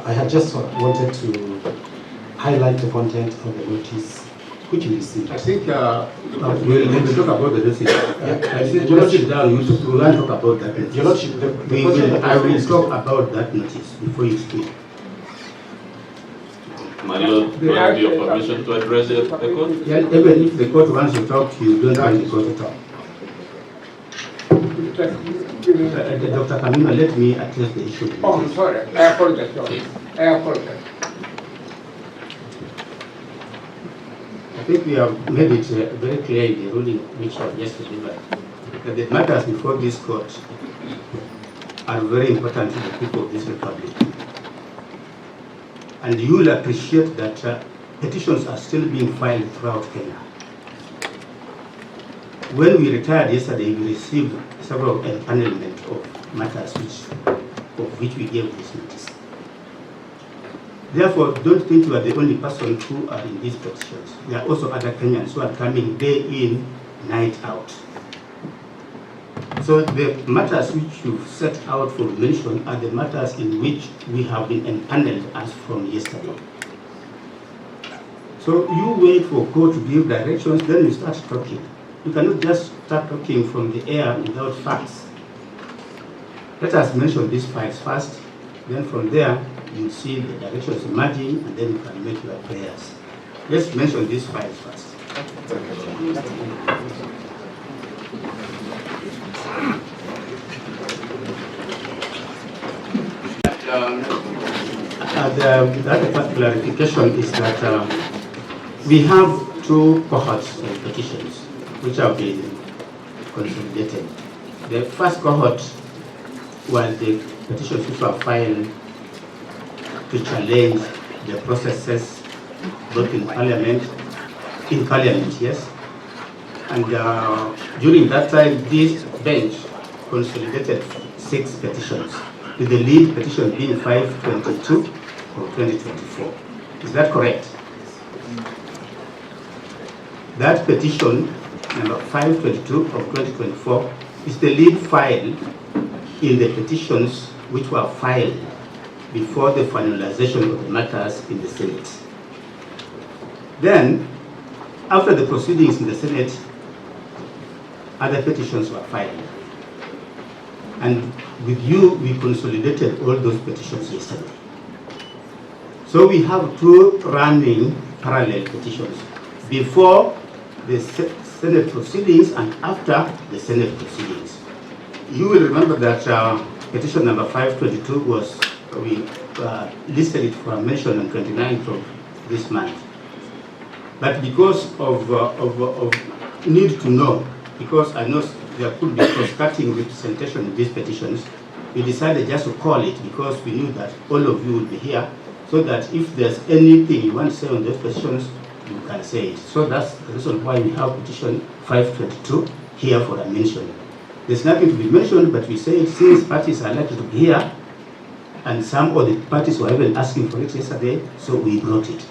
I had just wanted to highlight the content of the notice which you received. I think we'll talk about the notice. I said, Your Lordship, down, you want to talk about that notice. Your Lordship, I will talk about that notice before you speak. My Lord, do I have your permission to address the court? Yeah, even if the court wants to talk to you, don't want the court to talk. Dr. Kamino, let me address the issue. Oh, I'm sorry. I apologize. I apologize. I think we have made it very clear in the ruling which I have just delivered that the matters before this court are very important to the people of this republic. And you will appreciate that petitions are still being filed throughout Kenya. When we retired yesterday, we received several empanelment of matters of which we gave this notice. Therefore, don't think you are the only person who are in these petitions. There are also other Kenyans who are coming day in, night out. So the matters which you've set out for mention are the matters in which we have been empaneled as from yesterday. So you wait for court to give directions, then you start talking. You cannot just start talking from the air without facts. Let us mention these facts first, then from there you see the directions emerging, and then you can make your prayers. Let's mention these facts first. The other clarification is that we have two cohorts of petitions which have been consolidated. The first cohort was the petitions which were filed to challenge the processes both in Parliament, yes. And during that time, this bench consolidated 6 petitions, with the lead petition being 522 of 2024. Is that correct? That petition, number 522 of 2024, is the lead file in the petitions which were filed before the finalization of the matters in the Senate. Then, after the proceedings in the Senate, other petitions were filed. And with you, we consolidated all those petitions yesterday. So we have 2 running parallel petitions before the Senate proceedings and after the Senate proceedings. You will remember that petition number 522 was, we listed it for a mention on 29th of this month. But because of need to know, because I know there could be cross-cutting representation in these petitions, we decided just to call it because we knew that all of you would be here, so that if there's anything you want to say on those petitions, you can say it. So that's the reason why we have petition 522 here for a mention. There's nothing to be mentioned, but we say since parties are likely to be here, and some of the parties were even asking for it yesterday, so we brought it.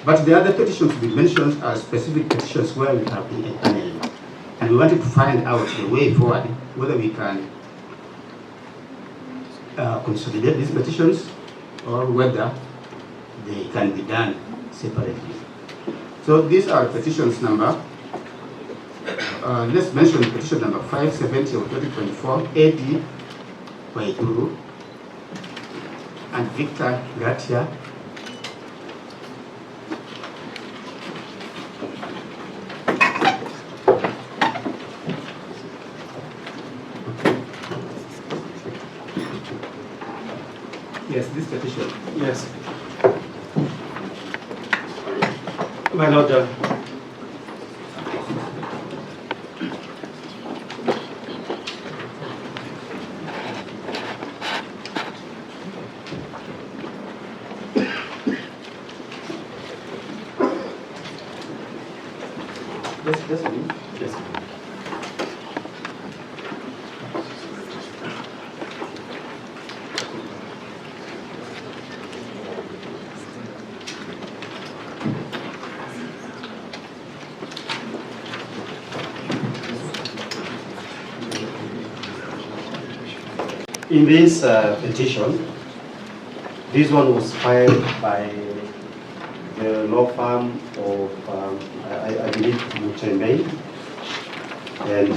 But the other petitions to be mentioned are specific petitions where we have been empaneled. And we wanted to find out the way forward, whether we can consolidate these petitions or whether they can be done separately. So these are petitions number, let's mention petition number 570 of 2024, AD Waiguru and Victor Gatia. Yes, this petition. Yes. My Lord, Yes. In this petition, This one was filed by the law firm of, I believe, Mutembei, and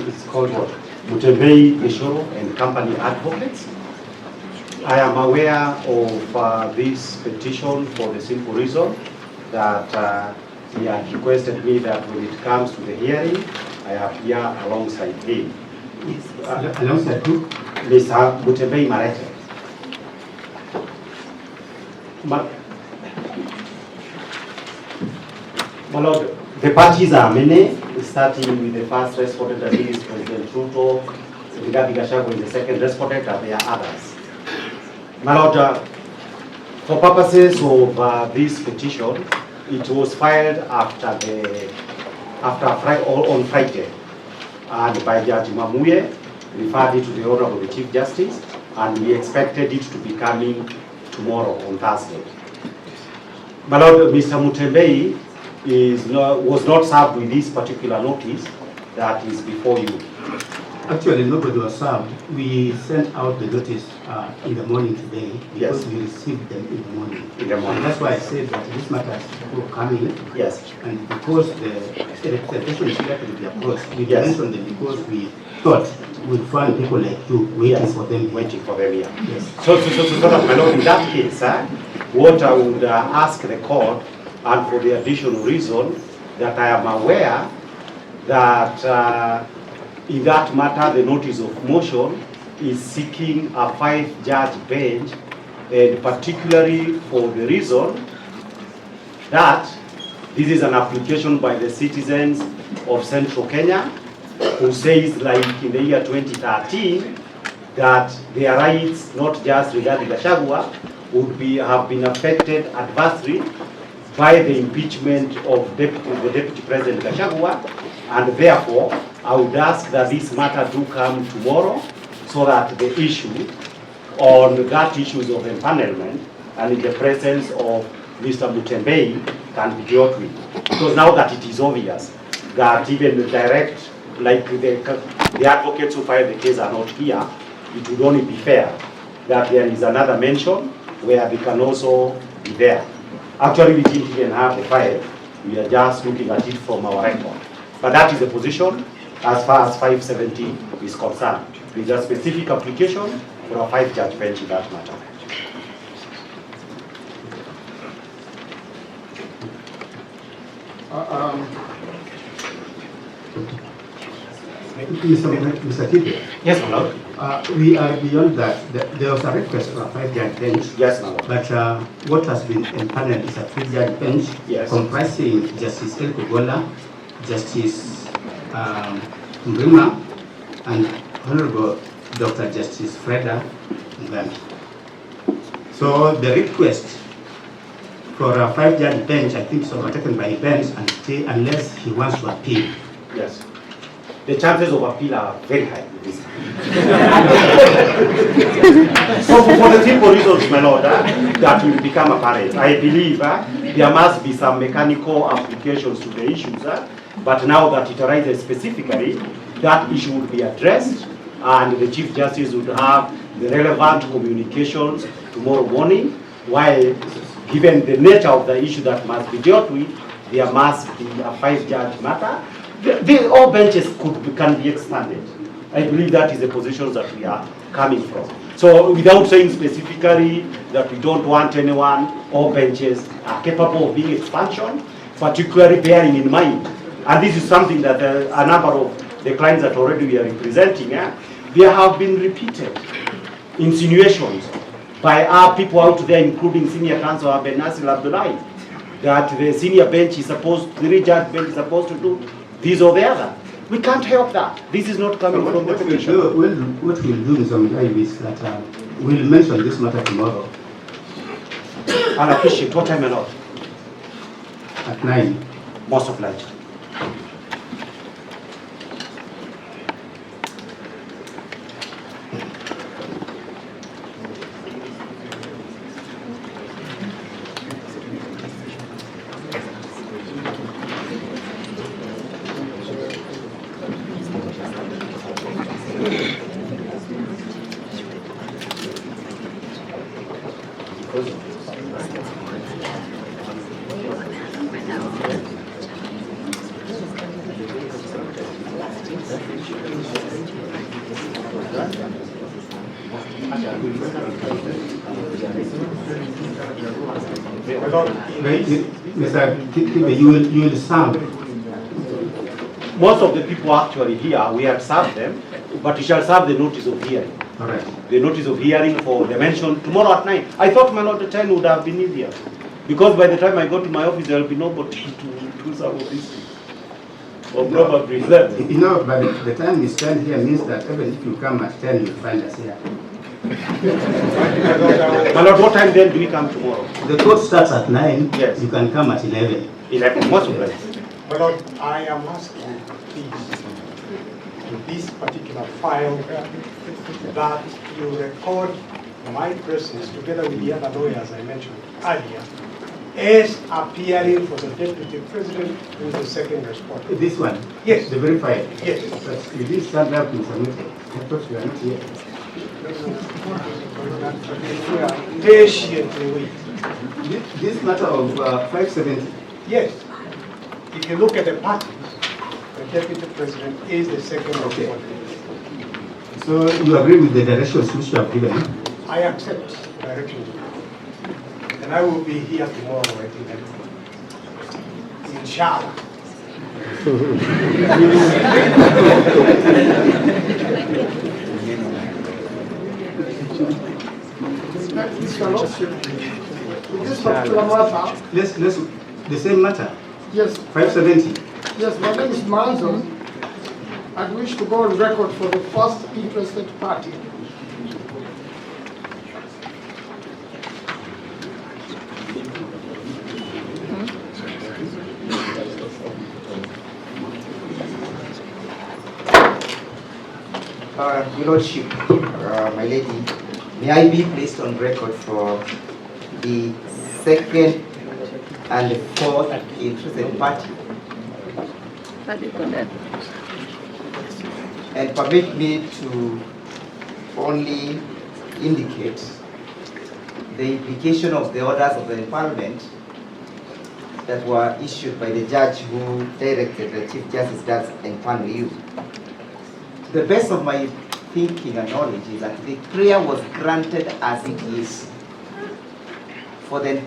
it's called what? Mutembei Bishoro and Company Advocates. I am aware of this petition for the simple reason that he had requested me that when it comes to the hearing, I appear alongside him. Alongside who? Mr. Mutembei Marete. My Lord, the parties are many, starting with the first respondent, that is President Ruto, Gachagua'S is the second respondent, and there are others. My Lord, for purposes of this petition, it was filed on Friday, and by Judge Mamuye, referred it to the Honorable the Chief Justice, and we expected it to be coming tomorrow on Thursday. My Lord, Mr. Mutembei was not served with this particular notice that is before you. Actually, nobody was served. We sent out the notice in the morning today because we received them in the morning. And that's why I said that this matter is coming. Yes. And because the representation is likely to be approached, we mentioned them because we thought we'd find people like you waiting for them. Waiting for them here. Yes. So that, my Lord, in that case, what I would ask the court, and for the additional reason that I am aware that in that matter, the notice of motion is seeking a 5-judge bench, and particularly for the reason that this is an application by the citizens of Central Kenya who says, like in the year 2013, that their rights, not just regarding Gachagua, would have been affected adversely by the impeachment of the Deputy President Gachagua, and therefore I would ask that this matter do come tomorrow so that the issue on that issues of empanelment and in the presence of Mr. Mutembei can be dealt with. Because now that it is obvious that even the direct, like the advocates who filed the case are not here, it would only be fair that there is another mention where they can also be there. Actually, we didn't even have the file. We are just looking at it from our record. But that is the position as far as 517 is concerned. There is a specific application for a 5-judge bench in that matter. Mr. Tipe. Yes, my Lord. We are beyond that. There was a request for a 5-judge bench. Yes, my Lord. But what has been empaneled is a 3-judge bench comprising Justice El Kugola, Justice Mrima, and Honorable Dr. Justice Freda Ngami. So the request for a 5-judge bench, I think, is overtaken by bench unless he wants to appeal. Yes. The chances of appeal are very high. So for the simple reasons, my Lord, that will become apparent, I believe there must be some mechanical applications to the issues, but now that it arises specifically, that issue would be addressed, and the Chief Justice would have the relevant communications tomorrow morning, while given the nature of the issue that must be dealt with, there must be a 5-judge matter. All benches can be expanded. I believe that is the positions that we are coming from. So without saying specifically that we don't want anyone, all benches are capable of being expansion, particularly bearing in mind, and this is something that a number of the clients that already we are representing, there have been repeated insinuations by our people out there, including Senior Counsel Nasir Abdullahi, that the senior bench is supposed, the 3-judge bench is supposed to do this or the other. We can't help that. This is not coming from the petition. What we'll do is that we'll mention this matter tomorrow. I'll appreciate. What time, my Lord? At 9. Most of lunch. Mr. Kibe, you will serve. Most of the people actually here, we have served them, but we shall serve the notice of hearing. All right. The notice of hearing for the mention tomorrow at 9. I thought my Lord the 10 would have been easier, because by the time I go to my office, there will be nobody to do some of these things. Or probably 11. You know, by the time you stand here means that even if you come at 10, you'll find us here. My Lord, what time then do we come tomorrow? The court starts at 9. Yes. You can come at 11. 11. Most of them. My Lord, I am asking, please, in this particular file, that you record my presence together with the other lawyers I mentioned earlier as appearing for the Deputy President who is the second respondent. This one? Yes. The verified? Yes. But you didn't stand up and submit it. I thought you were not here. Patiently wait. This matter of 570? Yes. If you look at the parties, the Deputy President is the second respondent. So you agree with the directions which you have given? I accept direction. And I will be here tomorrow, I think. Inshallah. This particular matter, Let's the same matter. yes, 570. yes, my name is Manzo. I wish to go on record for the first interested party. Your Lordship, my lady, may I be placed on record for the second and the fourth interested party? And permit me to only indicate the implication of the orders of the Parliament that were issued by the judge who directed the Chief Justice does empanel you. To the best of my thinking and knowledge is that the prayer was granted as it is for the